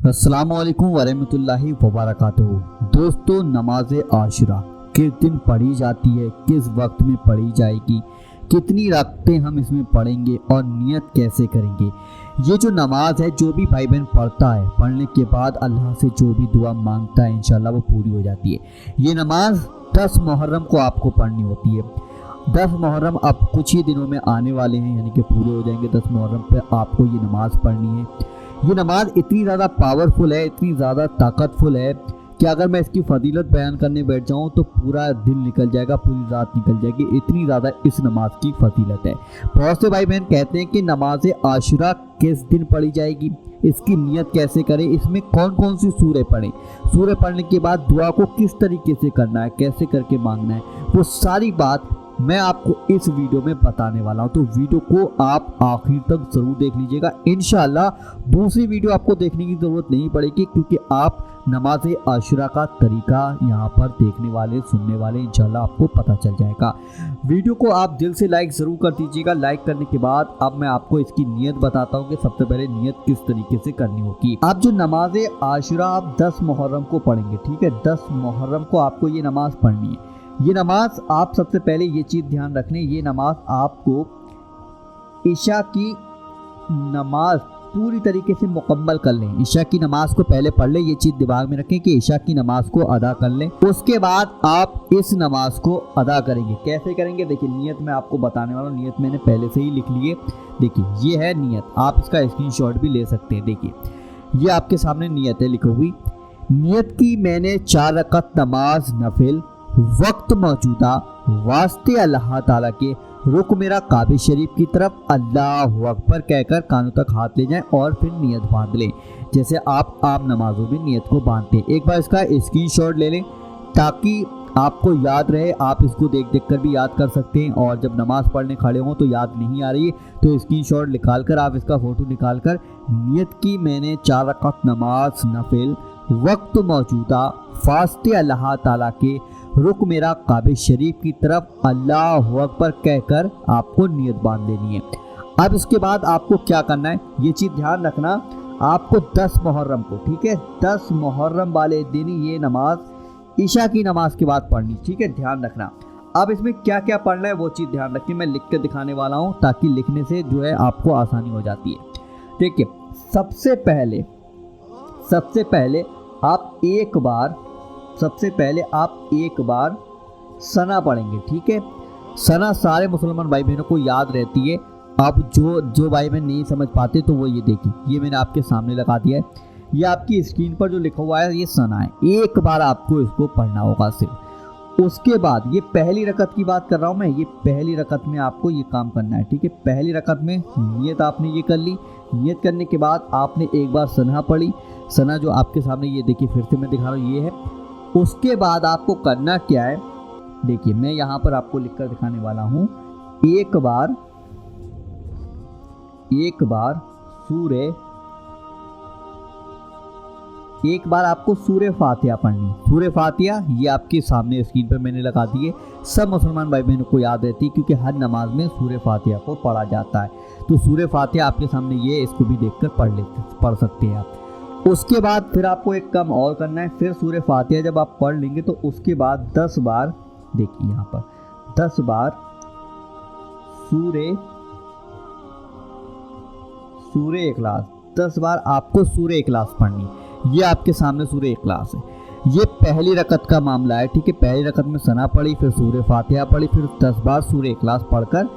अस्सलाम वालेकुम वरहमतुल्लाहि वबरकातुहू। दोस्तों, नमाज आशुरा किस दिन पढ़ी जाती है, किस वक्त में पढ़ी जाएगी, कितनी रकातें हम इसमें पढ़ेंगे और नियत कैसे करेंगे। ये जो नमाज है, जो भी भाई बहन पढ़ता है, पढ़ने के बाद अल्लाह से जो भी दुआ मांगता है इंशाल्लाह वो पूरी हो जाती है। ये नमाज 10 मुहर्रम को आपको पढ़नी होती है। 10 मुहर्रम अब कुछ ही दिनों में आने वाले हैं, यानी कि पूरे हो जाएंगे। 10 मुहर्रम पे आपको ये नमाज पढ़नी है। ये नमाज इतनी ज़्यादा पावरफुल है, इतनी ज़्यादा ताकतफुल है कि अगर मैं इसकी फजीलत बयान करने बैठ जाऊँ तो पूरा दिन निकल जाएगा, पूरी रात निकल जाएगी। इतनी ज़्यादा इस नमाज की फजीलत है। बहुत से भाई बहन कहते हैं कि नमाज आशुरा किस दिन पढ़ी जाएगी, इसकी नियत कैसे करें, इसमें कौन कौन सी सूरह पढ़ें, सूरह पढ़ने के बाद दुआ को किस तरीके से करना है, कैसे करके मांगना है, वो सारी बात मैं आपको इस वीडियो में बताने वाला हूं। तो वीडियो को आप आखिर तक ज़रूर देख लीजिएगा। इंशाल्लाह दूसरी वीडियो आपको देखने की ज़रूरत नहीं पड़ेगी, क्योंकि आप नमाज आशुरा का तरीका यहाँ पर देखने वाले, सुनने वाले, इंशाल्लाह आपको पता चल जाएगा। वीडियो को आप दिल से लाइक ज़रूर कर दीजिएगा। लाइक करने के बाद अब मैं आपको इसकी नियत बताता हूँ कि सबसे पहले नियत किस तरीके से करनी होगी। अब जो नमाज आशुरा आप 10 मुहर्रम को पढ़ेंगे, ठीक है, 10 मुहर्रम को आपको ये नमाज पढ़नी है। ये नमाज आप सबसे पहले ये चीज़ ध्यान रख लें, ये नमाज आपको इशा की नमाज पूरी तरीके से मुकम्मल कर लें। इशा की नमाज को पहले पढ़ लें, ये चीज़ दिमाग में रखें कि इशा की नमाज को अदा कर लें। उसके बाद आप इस नमाज को अदा करेंगे। कैसे करेंगे, देखिए नियत मैं आपको बताने वाला हूँ। नियत मैंने पहले से ही लिख ली है। देखिए ये है नियत, आप इसका स्क्रीनशॉट भी ले सकते हैं। देखिए ये आपके सामने नियत है लिखी हुई। नियत की मैंने 4 रकात नमाज नफिल वक्त मौजूदा वास्ते अल्लाह ताला के रुक मेरा काबे शरीफ की तरफ अल्लाहु अकबर कहकर कानों तक हाथ ले जाएं और फिर नियत बांध लें, जैसे आप आम नमाजों में नियत को बांधते हैं। एक बार इसका स्क्रीनशॉट ले लें ताकि आपको याद रहे। आप इसको देख देख कर भी याद कर सकते हैं, और जब नमाज पढ़ने खड़े हों तो याद नहीं आ रही है तो स्क्रीनशॉट निकाल कर आप इसका फ़ोटो निकाल कर नियत की मैंने 4 रकात नमाज नफिल वक्त मौजूदा फास्ते अल्लाह ताला के रुक मेरा काबे शरीफ की तरफ अल्लाहु अकबर कहकर आपको नियत बांध लेनी है। अब इसके बाद आपको क्या करना है, ये चीज़ ध्यान रखना, आपको 10 मुहर्रम को, ठीक है, 10 मुहर्रम वाले दिन ये नमाज इशा की नमाज के बाद पढ़नी, ठीक है, ध्यान रखना। अब इसमें क्या क्या पढ़ना है वो चीज़ ध्यान रखिए, मैं लिख के दिखाने वाला हूँ ताकि लिखने से जो है आपको आसानी हो जाती है। देखिए सबसे पहले आप एक बार सना पढ़ेंगे, ठीक है। सना सारे मुसलमान भाई बहनों को याद रहती है। अब जो भाई बहन नहीं समझ पाते तो वो ये देखिए, ये मैंने आपके सामने लगा दिया है। ये आपकी स्क्रीन पर जो लिखा हुआ है ये सना है। एक बार आपको इसको पढ़ना होगा सिर्फ। उसके बाद ये पहली रकत की बात कर रहा हूँ मैं, ये पहली रकत में आपको ये काम करना है, ठीक है। पहली रकत में नियत आपने ये कर ली। नियत करने के बाद आपने एक बार सना पढ़ी। सना जो आपके सामने ये देखिए, फिर से मैं दिखा रहा हूँ, ये है। उसके बाद आपको करना क्या है, देखिए मैं यहाँ पर आपको लिखकर दिखाने वाला हूँ। एक बार आपको सूरह फातिहा पढ़नी। सूरह फातिहा ये आपके सामने स्क्रीन पर मैंने लगा दी है। सब मुसलमान भाई बहनों को याद रहती है क्योंकि हर नमाज में सूरह फातिहा को पढ़ा जाता है। तो सूरह फातिहा आपके सामने ये, इसको भी देखकर पढ़ सकते हैं आप। उसके बाद फिर आपको एक काम और करना है। फिर सूरह फातिहा जब आप पढ़ लेंगे तो उसके बाद 10 बार, देखिए यहाँ पर 10 बार सूरह इखलास, 10 बार आपको सूरह इखलास पढ़नी। ये आपके सामने सूरह इखलास है। ये पहली रकत का मामला है, ठीक है। पहली रकत में सना पढ़ी, फिर सूरह फातिहा पढ़ी, फिर 10 बार सूरह इखलास पढ़कर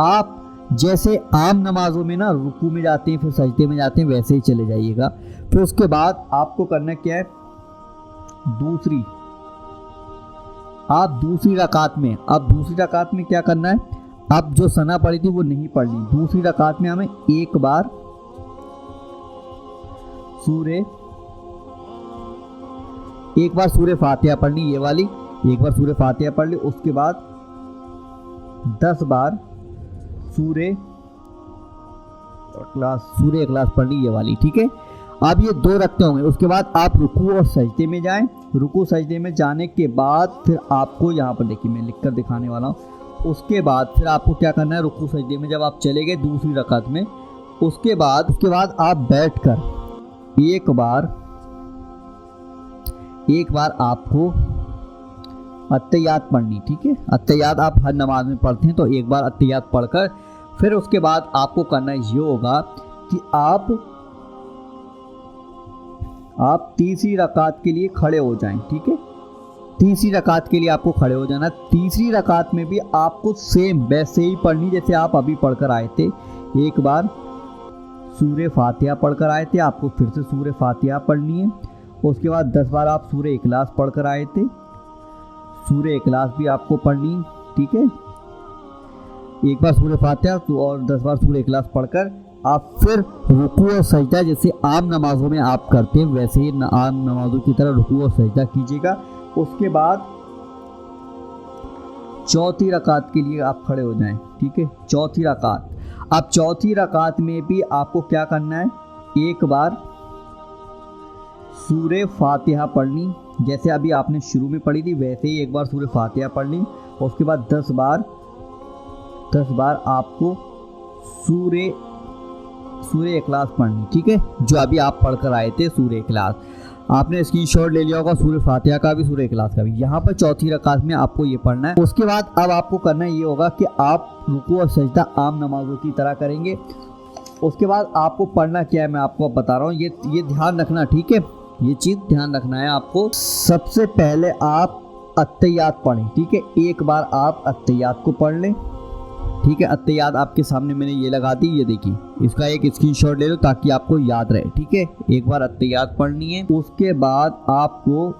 आप जैसे आम नमाजों में ना रुकू में जाते हैं फिर सजदे में जाते हैं, वैसे ही चले जाइएगा। फिर उसके बाद आपको करना क्या है, दूसरी रकात में क्या करना है, अब जो सना पढ़ी थी वो नहीं पढ़नी। दूसरी रकात में हमें एक बार सूरह फातिहा पढ़नी, ये वाली एक बार सूरह फातिहा पढ़ ली। उसके बाद 10 बार सूरह इखलास पढ़नी, ये वाली, ठीक है। अब ये 2 रखते होंगे। उसके बाद आप रुकू और सजदे में जाएं। रुकू सजदे में जाने के बाद फिर आपको यहाँ पर देखिए मैं लिखकर दिखाने वाला हूँ। उसके बाद फिर आपको क्या करना है, रुकू सजदे में जब आप चले गए दूसरी रकात में, उसके बाद आप बैठकर एक बार आपको अत्तहियात पढ़नी, ठीक है। अत्तहियात आप हर नमाज में पढ़ते हैं, तो एक बार अत्तहियात पढ़कर फिर उसके बाद आपको करना ये होगा कि आप तीसरी रकात के लिए खड़े हो जाएं, ठीक है। तीसरी रकात के लिए आपको खड़े हो जाना। तीसरी रकात में भी आपको सेम वैसे ही पढ़नी जैसे आप अभी पढ़कर आए थे। एक बार सूरे फातिहा पढ़कर आए थे, आपको फिर से सूरे फातिहा पढ़नी है। उसके बाद 10 बार आप सूरे इखलास पढ़कर आए थे, सूरे इखलास भी आपको पढ़नी, ठीक है। एक बार सूरे फातिहा और 10 बार सूरे इखलास पढ़कर आप फिर रुकू और सजदा जैसे आम नमाजों में आप करते हैं वैसे ही आम नमाजों की तरह रुकू और सजदा कीजिएगा। उसके बाद चौथी रकात के लिए आप खड़े हो जाएं, ठीक है। चौथी रकात, अब चौथी रकात में भी आपको क्या करना है, एक बार सूरे फातिहा पढ़नी जैसे अभी आपने शुरू में पढ़ी थी वैसे ही एक बार सूरे फातिहा पढ़नी। उसके बाद 10 बार आपको सूरे इखलास पढ़नी, ठीक है, जो अभी आप पढ़कर आए थे सूरे इखलास। आपने स्क्रीनशॉट ले लिया होगा सूरे फातिहा का भी सूरे इखलास का भी। यहाँ पर चौथी रकात में आपको ये पढ़ना है। उसके बाद अब आपको करना ये होगा कि आप रुकू और सजदा आम नमाजों की तरह करेंगे। उसके बाद आपको पढ़ना क्या है मैं आपको बता रहा हूँ, ये ध्यान रखना, ठीक है, ये चीज़ ध्यान रखना है आपको। सबसे पहले आप अत्तहियात पढ़ें, ठीक है। एक बार आप अत्तहियात को पढ़ लें, ठीक है। अत्तहियात आपके सामने मैंने ये लगा दी, ये देखिए, इसका एक स्क्रीनशॉट ले लो ताकि आपको याद रहे, ठीक है। एक बार अत्तहियात पढ़नी है। उसके बाद आपको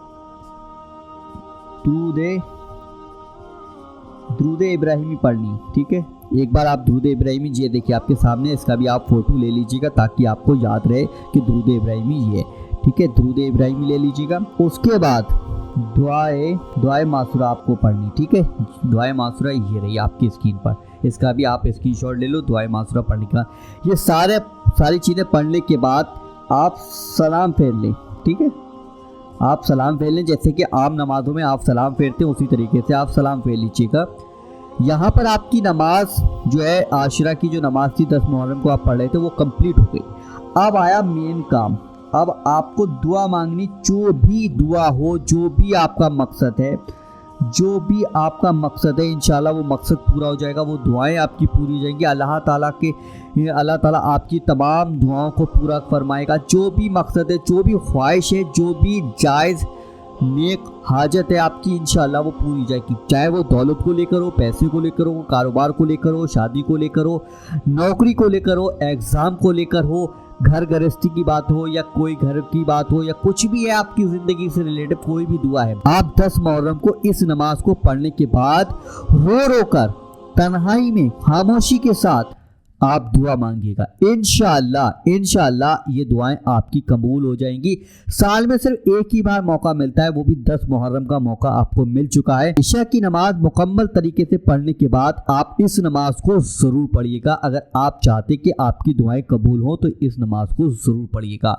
दुरूद इब्राहिमी पढ़नी, ठीक है। एक बार आप दुरूद इब्राहिमी, ये देखिए आपके सामने, इसका भी आप फोटो ले लीजिएगा ताकि आपको याद रहे कि दुरूद इब्राहिमी ये है, ठीक है। दुरूद इब्राहिमी ले लीजिएगा। उसके बाद दुआए मासूरा आपको पढ़नी, ठीक है। दुआए मासूरा ये रही आपकी स्क्रीन पर, इसका भी आप स्क्रीनशॉट ले लो। दुआए मासूरा पढ़ने का ये सारी चीज़ें पढ़ने के बाद आप सलाम फेर लें, ठीक है। आप सलाम फेर लें जैसे कि आम नमाजों में आप सलाम फेरते हैं उसी तरीके से आप सलाम फेर लीजिएगा। यहाँ पर आपकी नमाज जो है आशरा की जो नमाज थी 10 मुहर्रम को आप पढ़ रहे थे वो कंप्लीट हो गई। अब आया मेन काम, अब आपको दुआ मांगनी, जो भी दुआ हो, जो भी आपका मकसद है, जो भी आपका मकसद है, इंशाल्लाह वो मकसद पूरा हो जाएगा, वो दुआएं आपकी पूरी हो जाएंगी। अल्लाह ताला आपकी तमाम दुआओं को पूरा फरमाएगा। जो भी मकसद है, जो भी ख्वाहिश है, जो भी जायज़ नेक हाजत है आपकी, इंशाल्लाह वो पूरी हो जाएगी। चाहे वो दौलत को लेकर हो, पैसे को लेकर हो, कारोबार को लेकर हो, शादी को लेकर हो, नौकरी को लेकर हो, एग्ज़ाम को लेकर हो, घर गृहस्थी की बात हो या कोई घर की बात हो या कुछ भी है आपकी ज़िंदगी से रिलेटेड कोई भी दुआ है, आप 10 मुहर्रम को इस नमाज को पढ़ने के बाद रो रो कर तन्हाई में खामोशी के साथ आप दुआ मांगिएगा। इंशाअल्लाह ये दुआएं आपकी कबूल हो जाएंगी। साल में सिर्फ एक ही बार मौका मिलता है, वो भी 10 मुहर्रम का मौका आपको मिल चुका है। इशा की नमाज मुकम्मल तरीके से पढ़ने के बाद आप इस नमाज को ज़रूर पढ़िएगा। अगर आप चाहते कि आपकी दुआएं कबूल हो तो इस नमाज को ज़रूर पढ़िएगा।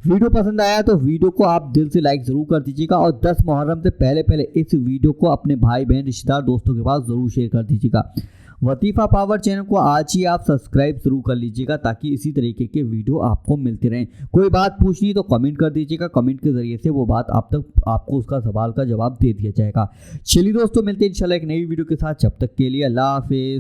वीडियो पसंद आया तो वीडियो को आप दिल से लाइक ज़रूर कर दीजिएगा और 10 मुहर्रम से पहले इस वीडियो को अपने भाई बहन रिश्तेदार दोस्तों के पास ज़रूर शेयर कर दीजिएगा। वतीफ़ा पावर चैनल को आज ही आप सब्सक्राइब जरूर कर लीजिएगा ताकि इसी तरीके के वीडियो आपको मिलते रहें। कोई बात पूछनी तो कमेंट कर दीजिएगा, कमेंट के ज़रिए से वो बात आपको उसका सवाल का जवाब दे दिया जाएगा। चलिए दोस्तों, मिलते हैं इंशाल्लाह एक नई वीडियो के साथ। जब तक के लिए अल्लाह हाफिज़।